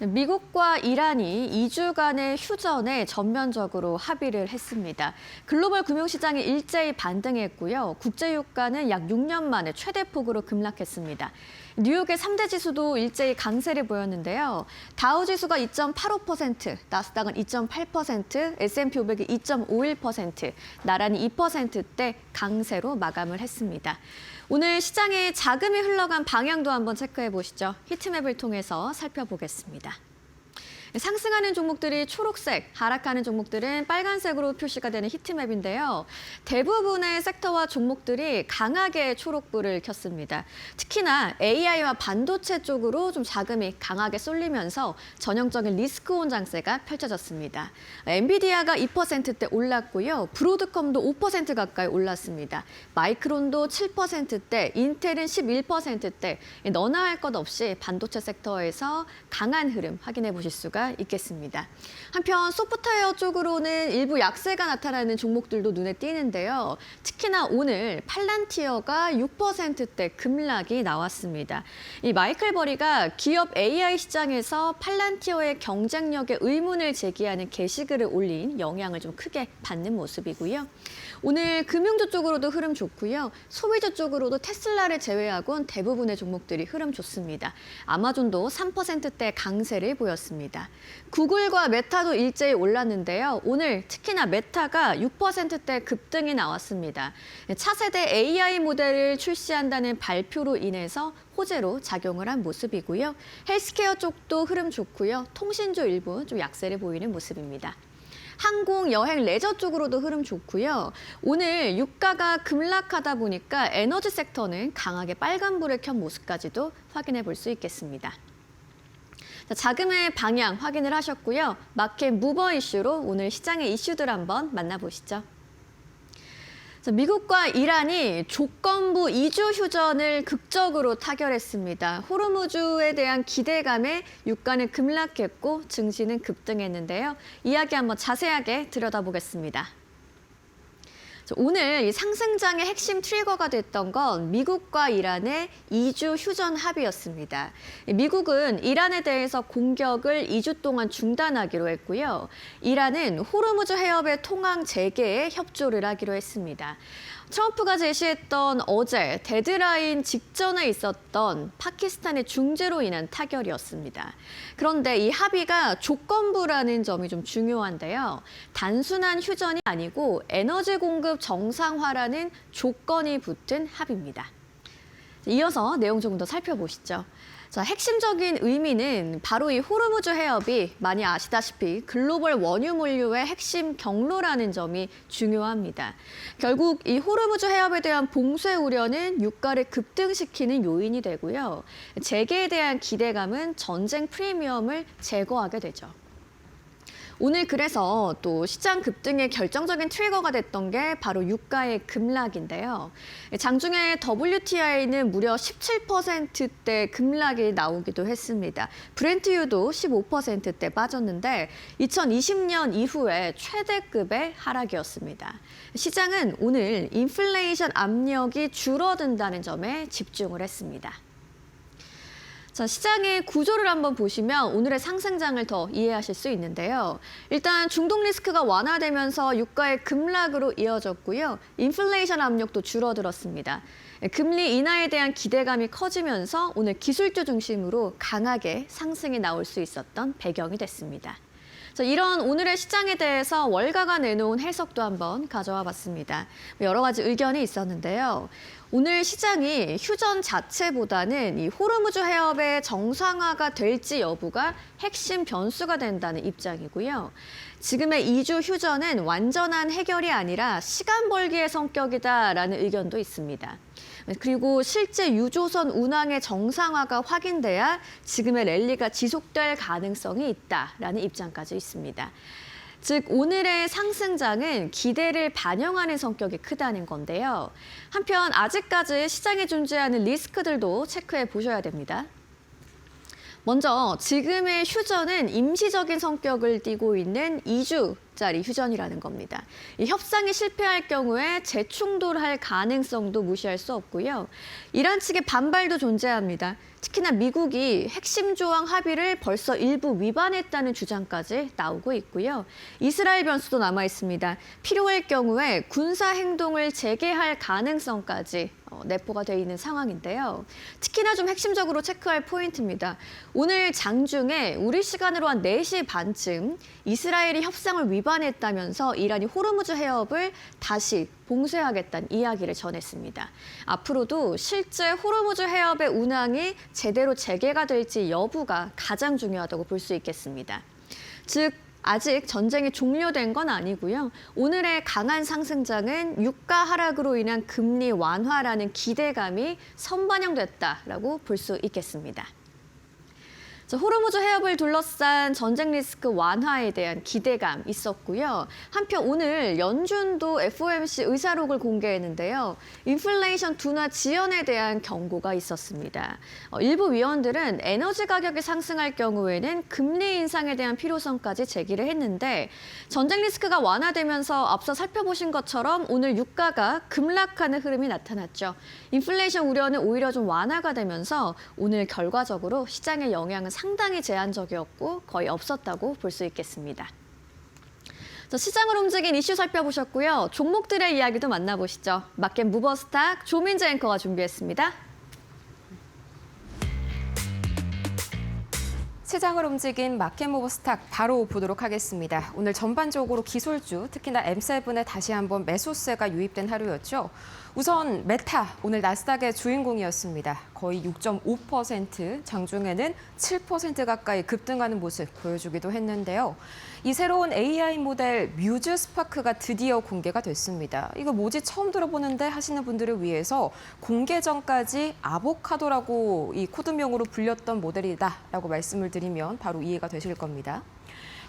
미국과 이란이 2주간의 휴전에 전면적으로 합의를 했습니다. 글로벌 금융시장이 일제히 반등했고요. 국제유가는 약 6년 만에 최대폭으로 급락했습니다. 뉴욕의 3대 지수도 일제히 강세를 보였는데요. 다우지수가 2.85%, 나스닥은 2.8%, S&P 500이 2.51%, 나란히 2%대 강세로 마감을 했습니다. 오늘 시장에 자금이 흘러간 방향도 한번 체크해 보시죠. 히트맵을 통해서 살펴보겠습니다. 상승하는 종목들이 초록색, 하락하는 종목들은 빨간색으로 표시가 되는 히트맵인데요. 대부분의 섹터와 종목들이 강하게 초록불을 켰습니다. 특히나 AI와 반도체 쪽으로 좀 자금이 강하게 쏠리면서 전형적인 리스크온 장세가 펼쳐졌습니다. 엔비디아가 2%대 올랐고요. 브로드컴도 5% 가까이 올랐습니다. 마이크론도 7%대, 인텔은 11%대, 너나 할 것 없이 반도체 섹터에서 강한 흐름 확인해 보실 수가 있겠습니다. 한편 소프트웨어 쪽으로는 일부 약세가 나타나는 종목들도 눈에 띄는데요. 특히나 오늘 팔란티어가 6%대 급락이 나왔습니다. 이 마이클 버리가 기업 AI 시장에서 팔란티어의 경쟁력에 의문을 제기하는 게시글을 올린 영향을 좀 크게 받는 모습이고요. 오늘 금융주 쪽으로도 흐름 좋고요. 소비주 쪽으로도 테슬라를 제외하고는 대부분의 종목들이 흐름 좋습니다. 아마존도 3%대 강세를 보였습니다. 구글과 메타도 일제히 올랐는데요. 오늘 특히나 메타가 6%대 급등이 나왔습니다. 차세대 AI 모델을 출시한다는 발표로 인해서 호재로 작용을 한 모습이고요. 헬스케어 쪽도 흐름 좋고요. 통신주 일부 좀 약세를 보이는 모습입니다. 항공, 여행, 레저 쪽으로도 흐름 좋고요. 오늘 유가가 급락하다 보니까 에너지 섹터는 강하게 빨간불을 켠 모습까지도 확인해 볼 수 있겠습니다. 자금의 방향 확인을 하셨고요. 마켓 무버 이슈로 오늘 시장의 이슈들 한번 만나보시죠. 미국과 이란이 조건부 2주 휴전을 극적으로 타결했습니다. 호르무즈에 대한 기대감에 유가는 급락했고 증시는 급등했는데요. 이야기 한번 자세하게 들여다보겠습니다. 오늘 이 상승장의 핵심 트리거가 됐던 건 미국과 이란의 2주 휴전 합의였습니다. 미국은 이란에 대해서 공격을 2주 동안 중단하기로 했고요. 이란은 호르무즈 해협의 통항 재개에 협조를 하기로 했습니다. 트럼프가 제시했던 어제 데드라인 직전에 있었던 파키스탄의 중재로 인한 타결이었습니다. 그런데 이 합의가 조건부라는 점이 좀 중요한데요. 단순한 휴전이 아니고 에너지 공급 정상화라는 조건이 붙은 합의입니다. 이어서 내용 조금 더 살펴보시죠. 자, 핵심적인 의미는 바로 이 호르무즈 해협이 많이 아시다시피 글로벌 원유 물류의 핵심 경로라는 점이 중요합니다. 결국 이 호르무즈 해협에 대한 봉쇄 우려는 유가를 급등시키는 요인이 되고요. 재개에 대한 기대감은 전쟁 프리미엄을 제거하게 되죠. 오늘 그래서 또 시장 급등의 결정적인 트리거가 됐던 게 바로 유가의 급락인데요. 장중에 WTI는 무려 17%대 급락이 나오기도 했습니다. 브렌트유도 15%대 빠졌는데 2020년 이후에 최대급의 하락이었습니다. 시장은 오늘 인플레이션 압력이 줄어든다는 점에 집중을 했습니다. 자, 시장의 구조를 한번 보시면 오늘의 상승장을 더 이해하실 수 있는데요. 일단 중동 리스크가 완화되면서 유가의 급락으로 이어졌고요. 인플레이션 압력도 줄어들었습니다. 금리 인하에 대한 기대감이 커지면서 오늘 기술주 중심으로 강하게 상승이 나올 수 있었던 배경이 됐습니다. 자, 이런 오늘의 시장에 대해서 월가가 내놓은 해석도 한번 가져와 봤습니다. 여러 가지 의견이 있었는데요. 오늘 시장이 휴전 자체보다는 이 호르무즈 해협의 정상화가 될지 여부가 핵심 변수가 된다는 입장이고요. 지금의 2주 휴전은 완전한 해결이 아니라 시간 벌기의 성격이다라는 의견도 있습니다. 그리고 실제 유조선 운항의 정상화가 확인돼야 지금의 랠리가 지속될 가능성이 있다라는 입장까지 있습니다. 즉 오늘의 상승장은 기대를 반영하는 성격이 크다는 건데요. 한편 아직까지 시장에 존재하는 리스크들도 체크해 보셔야 됩니다. 먼저 지금의 휴전은 임시적인 성격을 띠고 있는 2주 억짜리 휴전이라는 겁니다. 이 협상이 실패할 경우에 재충돌할 가능성도 무시할 수 없고요. 이란 측의 반발도 존재합니다. 특히나 미국이 핵심 조항 합의를 벌써 일부 위반했다는 주장까지 나오고 있고요. 이스라엘 변수도 남아 있습니다. 필요할 경우에 군사 행동을 재개할 가능성까지 내포가 돼 있는 상황인데요. 특히나 좀 핵심적으로 체크할 포인트입니다. 오늘 장중에 우리 시간으로 한 4시 반쯤 이스라엘이 협상을 위반했다면서 이란이 호르무즈 해협을 다시 봉쇄하겠다는 이야기를 전했습니다. 앞으로도 실제 호르무즈 해협의 운항이 제대로 재개가 될지 여부가 가장 중요하다고 볼 수 있겠습니다. 즉, 아직 전쟁이 종료된 건 아니고요. 오늘의 강한 상승장은 유가 하락으로 인한 금리 완화라는 기대감이 선반영됐다라고 볼 수 있겠습니다. 호르무즈 해협을 둘러싼 전쟁 리스크 완화에 대한 기대감 있었고요. 한편 오늘 연준도 FOMC 의사록을 공개했는데요. 인플레이션 둔화 지연에 대한 경고가 있었습니다. 일부 위원들은 에너지 가격이 상승할 경우에는 금리 인상에 대한 필요성까지 제기를 했는데 전쟁 리스크가 완화되면서 앞서 살펴보신 것처럼 오늘 유가가 급락하는 흐름이 나타났죠. 인플레이션 우려는 오히려 좀 완화가 되면서 오늘 결과적으로 시장의 영향은 상당히 제한적이었고 거의 없었다고 볼 수 있겠습니다. 시장을 움직인 이슈 살펴보셨고요. 종목들의 이야기도 만나보시죠. 마켓 무버스탁 조민재 앵커가 준비했습니다. 시장을 움직인 마켓모브 스탁 바로 보도록 하겠습니다. 오늘 전반적으로 기술주, 특히나 M7에 다시 한번 매수세가 유입된 하루였죠. 우선 메타, 오늘 나스닥의 주인공이었습니다. 거의 6.5%, 장중에는 7% 가까이 급등하는 모습 보여주기도 했는데요. 이 새로운 AI 모델 뮤즈 스파크가 드디어 공개가 됐습니다. 이거 뭐지 처음 들어보는데 하시는 분들을 위해서 공개 전까지 아보카도라고 이 코드명으로 불렸던 모델이다라고 말씀을 드리면 바로 이해가 되실 겁니다.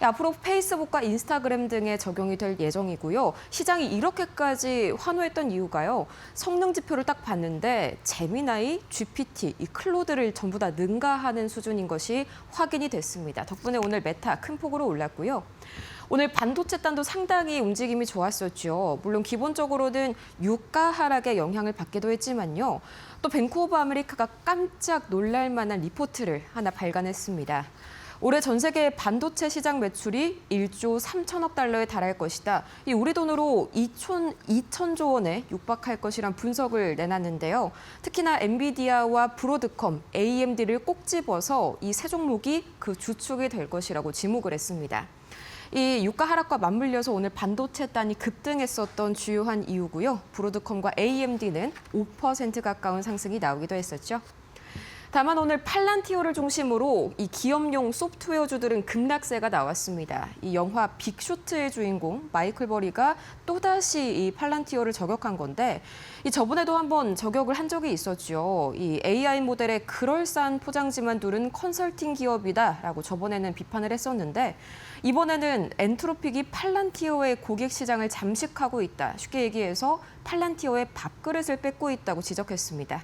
앞으로 페이스북과 인스타그램 등에 적용이 될 예정이고요. 시장이 이렇게까지 환호했던 이유가요. 성능 지표를 딱 봤는데 제미나이, GPT, 이 클로드를 전부 다 능가하는 수준인 것이 확인이 됐습니다. 덕분에 오늘 메타 큰 폭으로 올랐고요. 오늘 반도체 단도 상당히 움직임이 좋았었죠. 물론 기본적으로는 유가 하락의 영향을 받기도 했지만요. 또 뱅크 오브 아메리카가 깜짝 놀랄 만한 리포트를 하나 발간했습니다. 올해 전 세계 반도체 시장 매출이 1조 3천억 달러에 달할 것이다. 이 우리 돈으로 2천조 원에 육박할 것이란 분석을 내놨는데요. 특히나 엔비디아와 브로드컴, AMD를 꼭 집어서 이 세 종목이 그 주축이 될 것이라고 지목을 했습니다. 이 유가 하락과 맞물려서 오늘 반도체 단이 급등했었던 주요한 이유고요. 브로드컴과 AMD는 5% 가까운 상승이 나오기도 했었죠. 다만 오늘 팔란티오를 중심으로 이 기업용 소프트웨어주들은 급락세가 나왔습니다. 이 영화 빅쇼트의 주인공 마이클 버리가 또다시 이 팔란티오를 저격한 건데 이 저번에도 한번 저격을 한 적이 있었죠. 이 AI 모델의 그럴싸한 포장지만 두른 컨설팅 기업이다라고 저번에는 비판을 했었는데 이번에는 엔트로픽이 팔란티오의 고객 시장을 잠식하고 있다. 쉽게 얘기해서 팔란티오의 밥그릇을 뺏고 있다고 지적했습니다.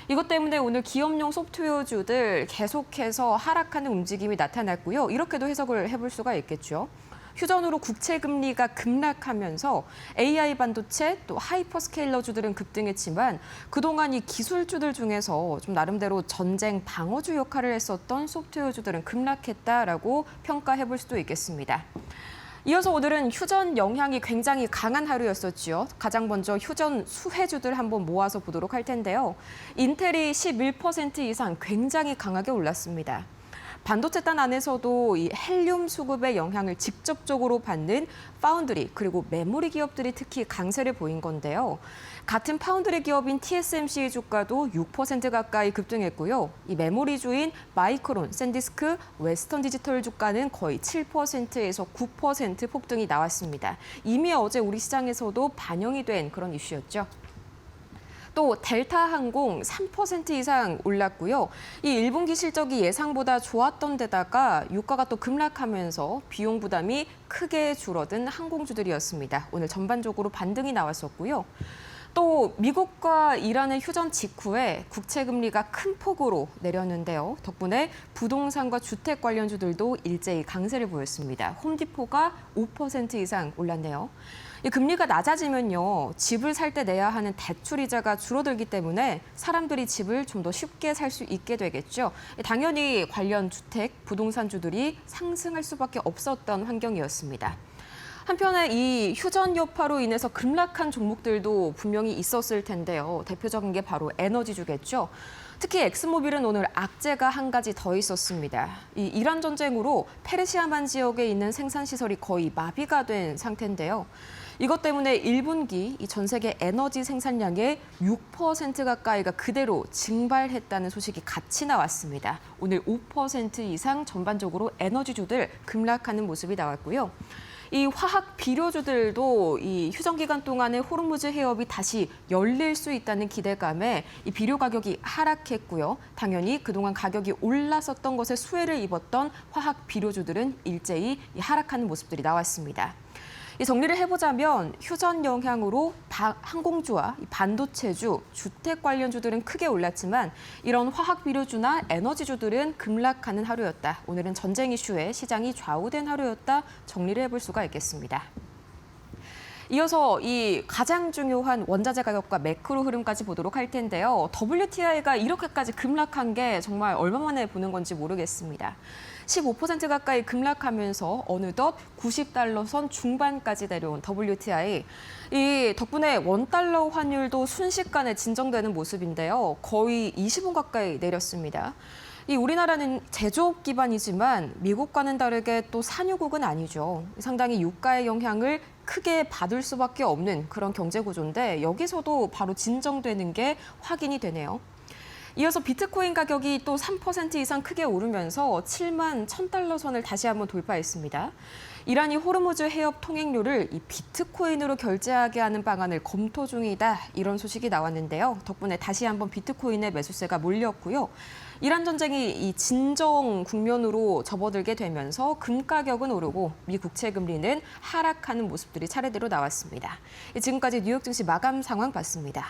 이것 때문에 오늘 기업용 소프트웨어주들 계속해서 하락하는 움직임이 나타났고요. 이렇게도 해석을 해볼 수가 있겠죠. 휴전으로 국채 금리가 급락하면서 AI 반도체 또 하이퍼스케일러주들은 급등했지만 그동안 이 기술주들 중에서 좀 나름대로 전쟁 방어주 역할을 했었던 소프트웨어주들은 급락했다라고 평가해볼 수도 있겠습니다. 이어서 오늘은 휴전 영향이 굉장히 강한 하루였었죠. 가장 먼저 휴전 수혜주들 한번 모아서 보도록 할 텐데요. 인텔이 11% 이상 굉장히 강하게 올랐습니다. 반도체 단 안에서도 이 헬륨 수급의 영향을 직접적으로 받는 파운드리 그리고 메모리 기업들이 특히 강세를 보인 건데요. 같은 파운드리 기업인 TSMC 주가도 6% 가까이 급등했고요. 이 메모리주인 마이크론, 샌디스크, 웨스턴 디지털 주가는 거의 7%에서 9% 폭등이 나왔습니다. 이미 어제 우리 시장에서도 반영이 된 그런 이슈였죠. 또 델타항공 3% 이상 올랐고요. 이 1분기 실적이 예상보다 좋았던 데다가 유가가 또 급락하면서 비용 부담이 크게 줄어든 항공주들이었습니다. 오늘 전반적으로 반등이 나왔었고요. 또 미국과 이란의 휴전 직후에 국채 금리가 큰 폭으로 내렸는데요. 덕분에 부동산과 주택 관련주들도 일제히 강세를 보였습니다. 홈디포가 5% 이상 올랐네요. 이 금리가 낮아지면요, 집을 살 때 내야 하는 대출 이자가 줄어들기 때문에 사람들이 집을 좀 더 쉽게 살 수 있게 되겠죠. 당연히 관련 주택, 부동산주들이 상승할 수밖에 없었던 환경이었습니다. 한편에 이 휴전 여파로 인해서 급락한 종목들도 분명히 있었을 텐데요. 대표적인 게 바로 에너지주겠죠. 특히 엑스모빌은 오늘 악재가 한 가지 더 있었습니다. 이 이란 전쟁으로 페르시아만 지역에 있는 생산시설이 거의 마비가 된 상태인데요. 이것 때문에 1분기 이 전 세계 에너지 생산량의 6% 가까이가 그대로 증발했다는 소식이 같이 나왔습니다. 오늘 5% 이상 전반적으로 에너지주들 급락하는 모습이 나왔고요. 이 화학 비료주들도 이 휴전 기간 동안에 호르무즈 해협이 다시 열릴 수 있다는 기대감에 이 비료 가격이 하락했고요. 당연히 그동안 가격이 올랐었던 것에 수혜를 입었던 화학 비료주들은 일제히 하락하는 모습들이 나왔습니다. 이 정리를 해보자면 휴전 영향으로 항공주와 반도체주, 주택 관련주들은 크게 올랐지만 이런 화학 비료주나 에너지주들은 급락하는 하루였다. 오늘은 전쟁 이슈에 시장이 좌우된 하루였다. 정리를 해볼 수가 있겠습니다. 이어서 이 가장 중요한 원자재 가격과 매크로 흐름까지 보도록 할 텐데요. WTI가 이렇게까지 급락한 게 정말 얼마 만에 보는 건지 모르겠습니다. 15% 가까이 급락하면서 어느덧 90달러 선 중반까지 내려온 WTI. 이 덕분에 원달러 환율도 순식간에 진정되는 모습인데요. 거의 20원 가까이 내렸습니다. 이 우리나라는 제조업 기반이지만 미국과는 다르게 또 산유국은 아니죠. 상당히 유가의 영향을 크게 받을 수밖에 없는 그런 경제 구조인데 여기서도 바로 진정되는 게 확인이 되네요. 이어서 비트코인 가격이 또 3% 이상 크게 오르면서 7만 1,000달러 선을 다시 한번 돌파했습니다. 이란이 호르무즈 해협 통행료를 이 비트코인으로 결제하게 하는 방안을 검토 중이다. 이런 소식이 나왔는데요. 덕분에 다시 한번 비트코인의 매수세가 몰렸고요. 이란 전쟁이 이 진정 국면으로 접어들게 되면서 금 가격은 오르고 미 국채 금리는 하락하는 모습들이 차례대로 나왔습니다. 지금까지 뉴욕 증시 마감 상황 봤습니다.